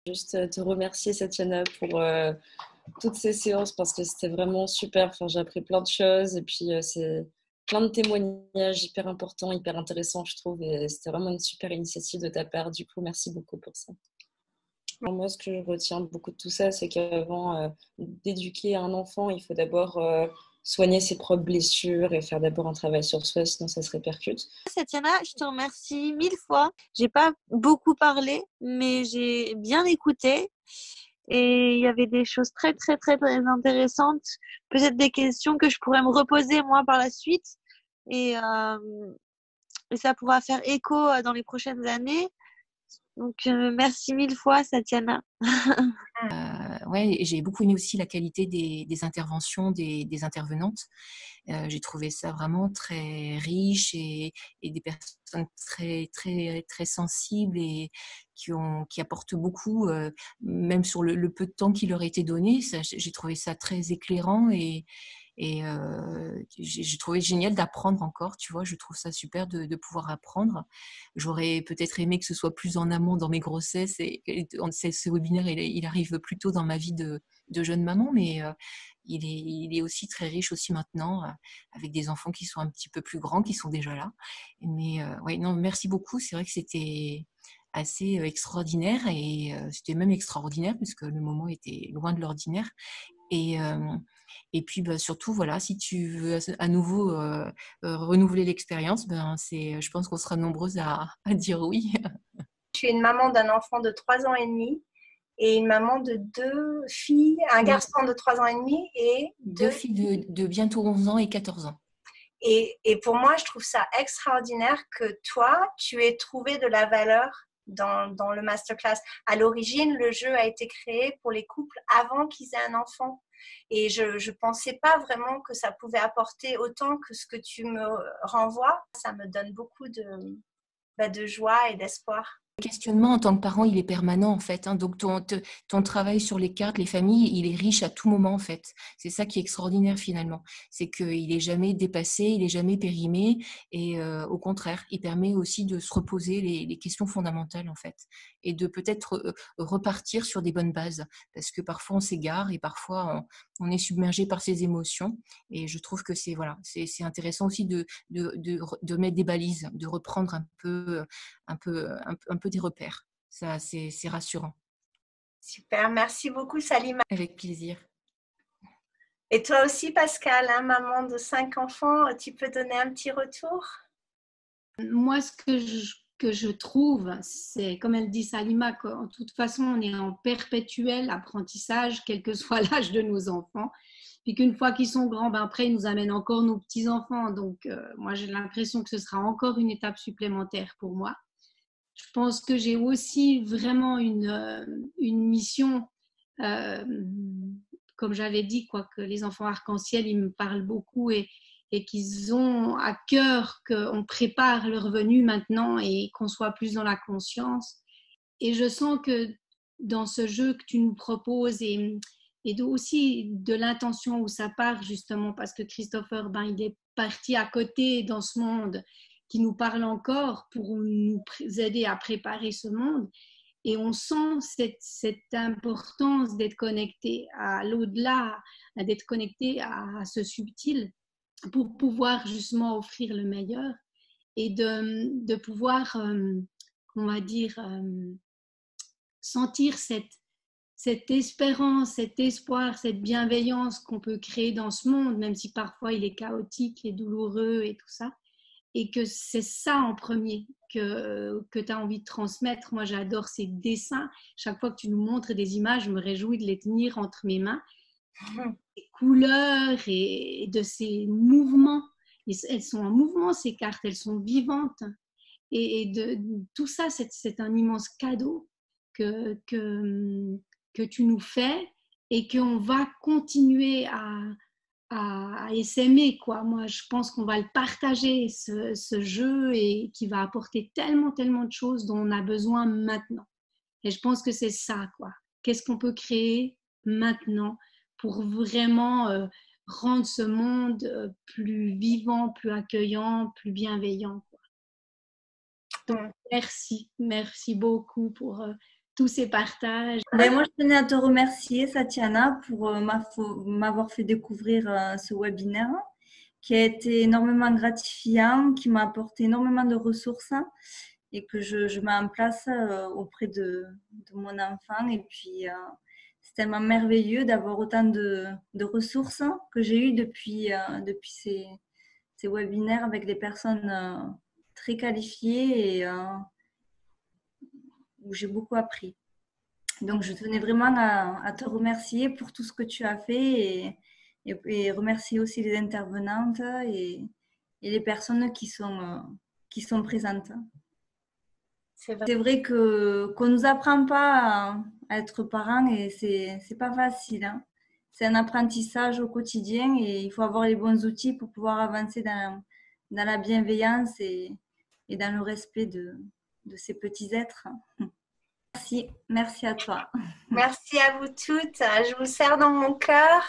Juste te remercier, Satiana, pour toutes ces séances parce que c'était vraiment super. Enfin, j'ai appris plein de choses et puis c'est plein de témoignages hyper importants, hyper intéressants, je trouve. Et c'était vraiment une super initiative de ta part. Du coup, merci beaucoup pour ça. Moi, ce que je retiens beaucoup de tout ça, c'est qu'avant d'éduquer un enfant, il faut d'abord soigner ses propres blessures et faire d'abord un travail sur soi, sinon ça se répercute. Satiana, je te remercie 1000 fois. J'ai pas beaucoup parlé, mais j'ai bien écouté. Et il y avait des choses très, très, très, très intéressantes. Peut-être des questions que je pourrais me reposer moi par la suite. Et ça pourra faire écho dans les prochaines années. Donc, merci 1000 fois, Satiana. Ouais, et j'ai beaucoup aimé aussi la qualité des interventions des intervenantes. J'ai trouvé ça vraiment très riche et des personnes très, très, très sensibles et qui apportent beaucoup, même sur le peu de temps qui leur a été donné. Ça, j'ai trouvé ça très éclairant et j'ai trouvé génial d'apprendre encore, tu vois, je trouve ça super de pouvoir apprendre. J'aurais peut-être aimé que ce soit plus en amont dans mes grossesses et ce webinaire, il arrive plus tôt dans ma vie de jeune maman, mais il est aussi très riche aussi maintenant, avec des enfants qui sont un petit peu plus grands, qui sont déjà là. Mais ouais, non, merci beaucoup. C'est vrai que c'était assez extraordinaire et c'était même extraordinaire puisque le moment était loin de l'ordinaire. Et, et puis bah, surtout, voilà, si tu veux à nouveau renouveler l'expérience, je pense qu'on sera nombreuses à dire oui. Je suis une maman d'un enfant de 3 ans et demi et une maman de 2 filles, un garçon de 3 ans et demi et 2 filles de bientôt 11 ans et 14 ans. Et pour moi, je trouve ça extraordinaire que toi, tu aies trouvé de la valeur dans le masterclass. À l'origine, le jeu a été créé pour les couples avant qu'ils aient un enfant. Et je ne pensais pas vraiment que ça pouvait apporter autant que ce que tu me renvoies. Ça me donne beaucoup de joie et d'espoir. Le questionnement en tant que parent, il est permanent en fait. Donc ton travail sur les cartes, les familles, il est riche à tout moment en fait. C'est ça qui est extraordinaire finalement. C'est qu'il n'est jamais dépassé, il n'est jamais périmé et au contraire, il permet aussi de se reposer les questions fondamentales en fait et de peut-être repartir sur des bonnes bases parce que parfois on s'égare et parfois on est submergé par ses émotions et je trouve que c'est intéressant aussi de mettre des balises, de reprendre un peu des repères. Ça, c'est rassurant. Super, merci beaucoup Salima. Avec plaisir. Et toi aussi Pascal, hein, maman de 5 enfants, tu peux donner un petit retour? Moi, ce que je trouve, c'est, comme elle dit Salima, qu'en toute façon, on est en perpétuel apprentissage, quel que soit l'âge de nos enfants. Puis qu'une fois qu'ils sont grands, après, ils nous amènent encore nos petits-enfants. Donc, moi, j'ai l'impression que ce sera encore une étape supplémentaire pour moi. Je pense que j'ai aussi vraiment une mission, comme j'avais dit, que les enfants arc-en-ciel, ils me parlent beaucoup et qu'ils ont à cœur qu'on prépare leur venue maintenant et qu'on soit plus dans la conscience. Et je sens que dans ce jeu que tu nous proposes et aussi de l'intention où ça part justement parce que Christopher, il est parti à côté dans ce monde qui nous parle encore pour nous aider à préparer ce monde. Et on sent cette importance d'être connecté à l'au-delà, d'être connecté à ce subtil pour pouvoir justement offrir le meilleur et de pouvoir, on va dire, sentir cette espérance, cet espoir, cette bienveillance qu'on peut créer dans ce monde, même si parfois il est chaotique et douloureux et tout ça. Et que c'est ça en premier que tu as envie de transmettre. Moi, j'adore ces dessins. Chaque fois que tu nous montres des images, je me réjouis de les tenir entre mes mains. Les couleurs et de ces mouvements. Elles sont en mouvement, ces cartes, elles sont vivantes. Et de tout ça, c'est un immense cadeau que tu nous fais et qu'on va continuer à s'aimer, quoi. Moi, je pense qu'on va le partager, ce jeu, et qui va apporter tellement, tellement de choses dont on a besoin maintenant. Et je pense que c'est ça, quoi. Qu'est-ce qu'on peut créer maintenant pour vraiment rendre ce monde plus vivant, plus accueillant, plus bienveillant, quoi. Donc, merci beaucoup pour tous ces partages. Ben, moi, je tenais à te remercier, Satiana, pour m'avoir fait découvrir ce webinaire qui a été énormément gratifiant, qui m'a apporté énormément de ressources et que je mets en place auprès de mon enfant. Et puis, c'est tellement merveilleux d'avoir autant de ressources que j'ai eues depuis ces webinaires avec des personnes très qualifiées et où j'ai beaucoup appris. Donc, je tenais vraiment à te remercier pour tout ce que tu as fait et remercier aussi les intervenantes et les personnes qui sont présentes. C'est vrai qu'on ne nous apprend pas à être parents et c'est pas facile. Hein. C'est un apprentissage au quotidien et il faut avoir les bons outils pour pouvoir avancer dans la bienveillance et dans le respect de ces petits êtres. Merci à toi. Merci à vous toutes. Je vous serre dans mon cœur.